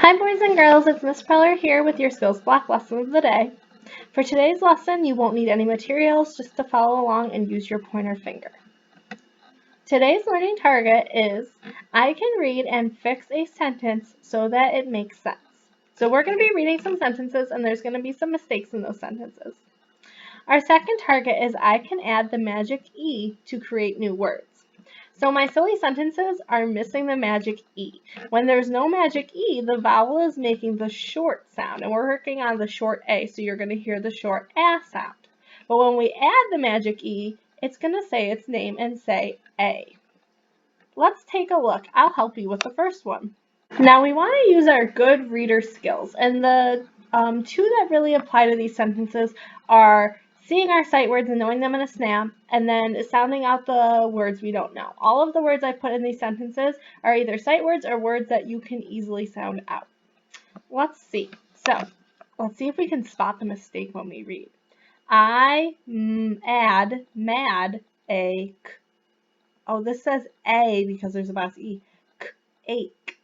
Hi boys and girls, it's Miss Preller here with your Skills Block lesson of the day. For today's lesson, you won't need any materials, just to follow along and use your pointer finger. Today's learning target is, I can read and fix a sentence so that it makes sense. So we're going to be reading some sentences and there's going to be some mistakes in those sentences. Our second target is, I can add the magic E to create new words. So my silly sentences are missing the magic E. When there's no magic E, the vowel is making the short sound, and we're working on the short A, so you're going to hear the short A sound. But when we add the magic E, it's going to say its name and say A. Let's take a look. I'll help you with the first one. Now we want to use our good reader skills, and the two that really apply to these sentences are seeing our sight words and knowing them in a snap, and then sounding out the words we don't know. All of the words I put in these sentences are either sight words or words that you can easily sound out. Let's see. So let's see if we can spot the mistake when we read. I add mad a k. Oh, this says a because there's a boss e. Ache.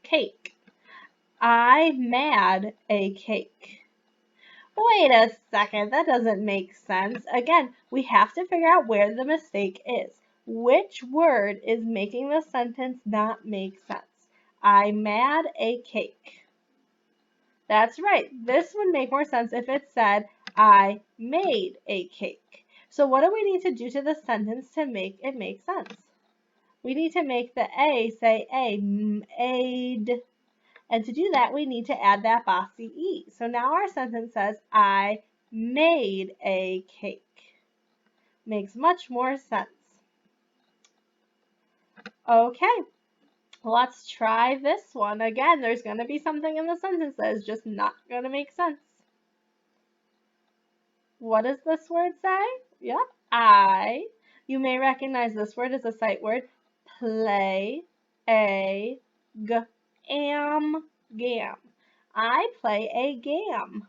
Cake. I mad a cake. Wait a second, that doesn't make sense. Again, we have to figure out where the mistake is. Which word is making the sentence not make sense? I mad a cake. That's right. This would make more sense if it said, I made a cake. So what do we need to do to the sentence to make it make sense? We need to make the A say A, made. And to do that, we need to add that bossy E. So now our sentence says, I made a cake. Makes much more sense. Okay, let's try this one. Again, there's going to be something in the sentence that is just not going to make sense. What does this word say? Yep, I. You may recognize this word as a sight word. Play a gam. I play a game.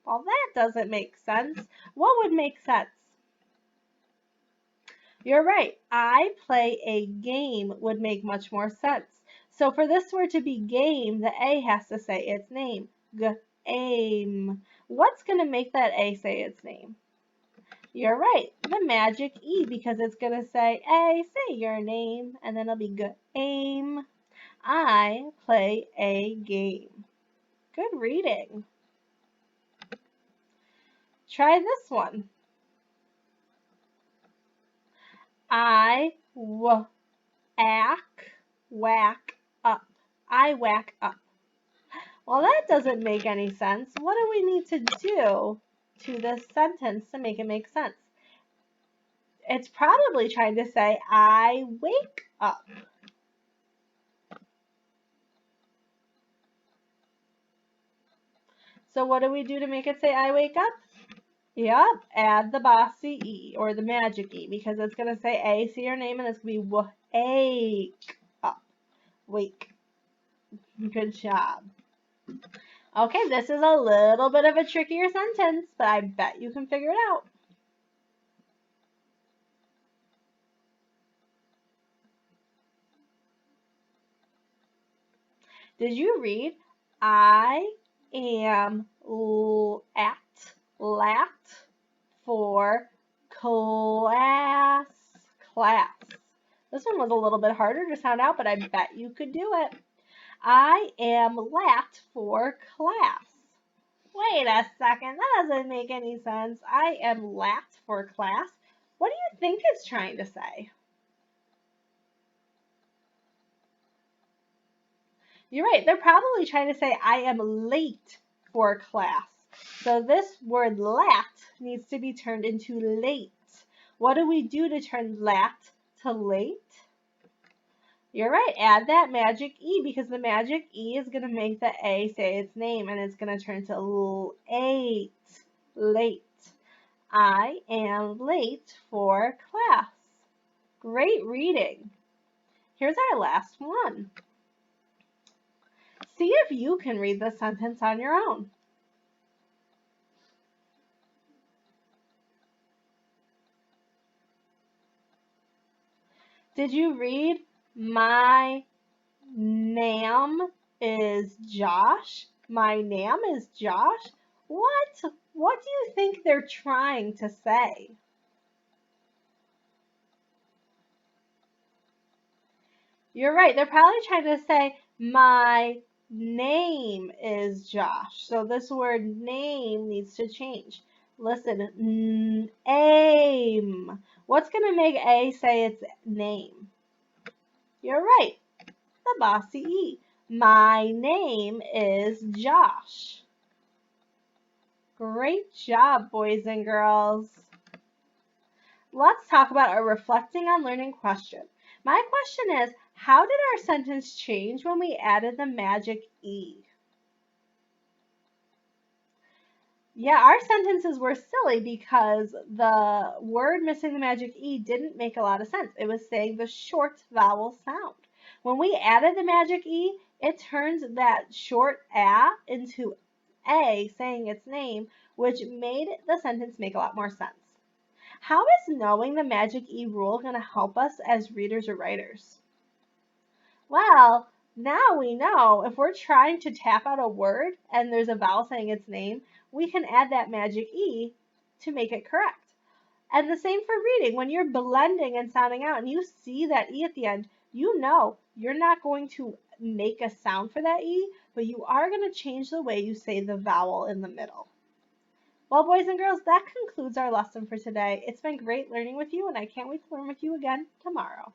Well, that doesn't make sense. What would make sense? You're right. I play a game would make much more sense. So for this word to be game, the A has to say its name. Game. What's going to make that A say its name? You're right. The magic E, because it's going to say, A, say your name, and then it'll be game. I play a game. Good reading. Try this one. I whack up. I whack up. Well, that doesn't make any sense. What do we need to do to this sentence to make it make sense? It's probably trying to say, I wake up. So what do we do to make it say, I wake up? Yep, add the bossy E or the magic E because it's going to say A, see your name, and it's going to be wake up. Wake. Good job. Okay, this is a little bit of a trickier sentence, but I bet you can figure it out. Did you read, I am lat for class? This one was a little bit harder to sound out, but I bet you could do it. I am lat for class. Wait a second, that doesn't make any sense. I am lat for class. What do you think it's trying to say? You're right, they're probably trying to say I am late for class. So this word lat needs to be turned into late. What do we do to turn lat to late? You're right, add that magic E because the magic E is going to make the A say its name and it's going to turn to late. Late. I am late for class. Great reading. Here's our last one. See if you can read the sentence on your own. Did you read my nam is Josh. My name is Josh. What? What do you think they're trying to say? You're right. They're probably trying to say, my name is Josh. So this word name needs to change. Listen, aim. What's going to make A say its name? You're right. The bossy E. My name is Josh. Great job, boys and girls. Let's talk about a reflecting on learning question. My question is, how did our sentence change when we added the magic E? Yeah, our sentences were silly because the word missing the magic E didn't make a lot of sense. It was saying the short vowel sound. When we added the magic E, it turns that short A into A, saying its name, which made the sentence make a lot more sense. How is knowing the magic E rule going to help us as readers or writers? Well, now we know if we're trying to tap out a word and there's a vowel saying its name, we can add that magic E to make it correct. And the same for reading. When you're blending and sounding out and you see that E at the end, you know you're not going to make a sound for that E, but you are going to change the way you say the vowel in the middle. Well, boys and girls, that concludes our lesson for today. It's been great learning with you, and I can't wait to learn with you again tomorrow.